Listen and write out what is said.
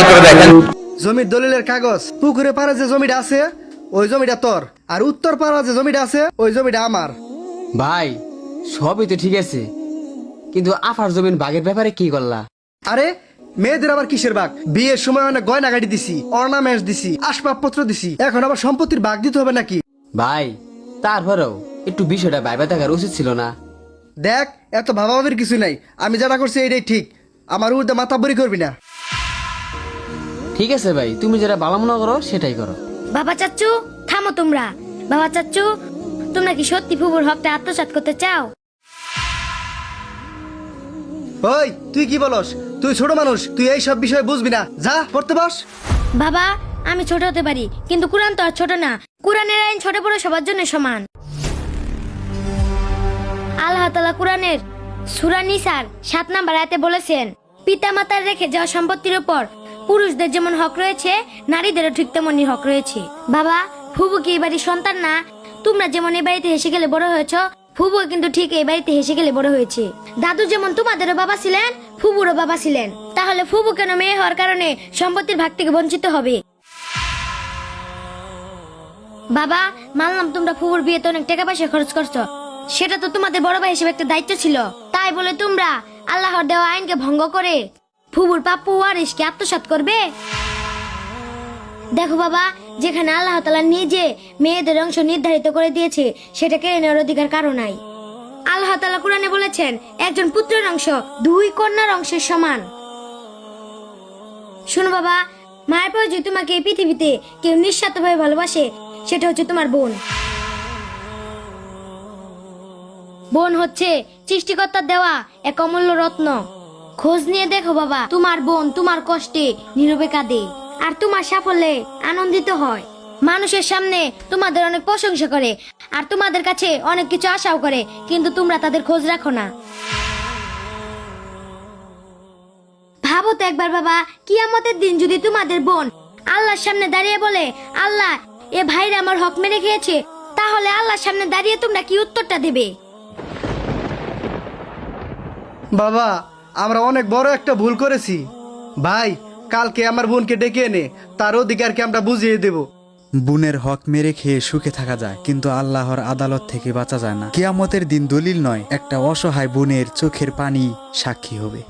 করে দেখেন। জমির দলিলের কাগজ, পুকুরে পাড়ে যে জমিটা আছে ওই জমিটা তোর, আর উত্তর পাড়া যে জমিটা আছে ওই জমিটা আমার। ভাই সবই তো ঠিক আছে, কিন্তু আফার জমিন বাগের ব্যাপারে কি করলা? আরে মেয়েদের আবার কিসের ভাগ? বিয়ের সময় অনেক গয়না গাড়ি দিছি, অর্নামেন্টস দিছি, আসবাবপত্র দিছি, এখন আবার সম্পত্তির ভাগ দিতে হবে নাকি? ভাই তারপরেও একটু বিষয়টা ভাইবা দেখার উচিত ছিল না? দেখ, এত ভাবাভাবির কিছু নাই, আমি যেটা করছি এটাই ঠিক, আমার উর্দে মাতাবরি করবি না। ঠিক আছে ভাই, তুমি যেটা ভালো মনে করো সেটাই করো। বাবা চাচ্চু থামো তোমরা। বাবা চাচ্চু, তোমরা কি সত্যি ফুবুর হকটা আত্মসাৎ করতে চাও? ওই তুই কি বলস? তুই ছোট মানুষ, তুই এই সব বিষয়ে বুঝবি না, যা পড়তে বস। বাবা, আমি ছোট হতে পারি, কিন্তু কুরআন তো আর ছোট না। কুরআনের আইন ছোট বড় সবার জন্য সমান। আল্লাহ তাআলা কুরআনের সূরা নিসার 7 নম্বর আয়াতে বলেছেন, পিতামাতার রেখে যাওয়া সম্পত্তির উপর পুরুষদের যেমন হক রয়েছে, নারীদেরও ঠিক তেমনই হক রয়েছে। বাবা, ফুবু কি এই বাড়ির সন্তান না? তোমরা যেমন এই বাড়িতে হেসে গেলে বড় হয়েছো, ফুবু কিন্তু ঠিক এই বাড়িতে হেসে গেলে বড় হয়েছে। দাদু যেমন তোমাদেরও বাবা ছিলেন, ফুবুরও বাবা ছিলেন, তাহলে ফুবু কেন মেয়ে হওয়ার কারণে সম্পত্তির ভাগ থেকে বঞ্চিত হবে? বাবা, মানলাম তোমরা ফুবুর বিয়েতে অনেক টাকা পয়সা খরচ করছো, সেটা তো তোমাদের বড় ভাই হিসেবে একটা দায়িত্ব ছিল। তাই বলে তোমরা আল্লাহর দেওয়া আইনকে ভঙ্গ করে ফুবুর প্রাপ্য ওয়ারিশকে আত্মসাৎ করবে? দেখো বাবা, যেখানে আল্লাহ তাআলা নিজে মেয়েদের অংশ নির্ধারিত করে দিয়েছে, সেটা কেড়ে নেওয়ার অধিকার কারো নাই। আল্লাহ তাআলা কুরআনে বলেছেন, একজন পুত্রের অংশ 2 কন্যার অংশের সমান। শোনো বাবা, মায়ের পর যে তোমাকে এই পৃথিবীতে কেউ নিঃস্বার্থভাবে ভালোবাসে, সেটা হচ্ছে তোমার বোন। বোন হচ্ছে সৃষ্টিকর্তার দেওয়া এক অমূল্য রত্ন। খোঁজ নিয়ে দেখো বাবা, তোমার বোন তোমার কষ্টে নীরবে কাঁদে, আর তোমার সাফল্যে আনন্দিত হয়। মানুষের সামনে তোমাদের অনেক প্রশংসা করে, আর তোমাদের কাছে অনেক কিছু আশাও করে, কিন্তু তোমরা তাদের খোঁজ রাখো না। ভাবো তো একবার বাবা, কিয়ামতের দিন যদি তোমাদের বোন আল্লাহর সামনে দাঁড়িয়ে বলে, আল্লাহ, এ ভাইরা আমার হক মেরে খেয়েছে, তাহলে আল্লাহর সামনে দাঁড়িয়ে তোমরা কি উত্তরটা দেবে? বাবা, আমরা অনেক বড় একটা ভুল করেছি। ভাই, কালকে আমার বোনকে ডেকে এনে তার অধিকারকে আমরা বুঝিয়ে দেব। বোনের হক মেরে খেয়ে সুখে থাকা যায়, কিন্তু আল্লাহর আদালত থেকে বাঁচা যায় না। কিয়ামতের দিন দলিল নয়, একটা অসহায় বোনের চোখের পানি সাক্ষী হবে।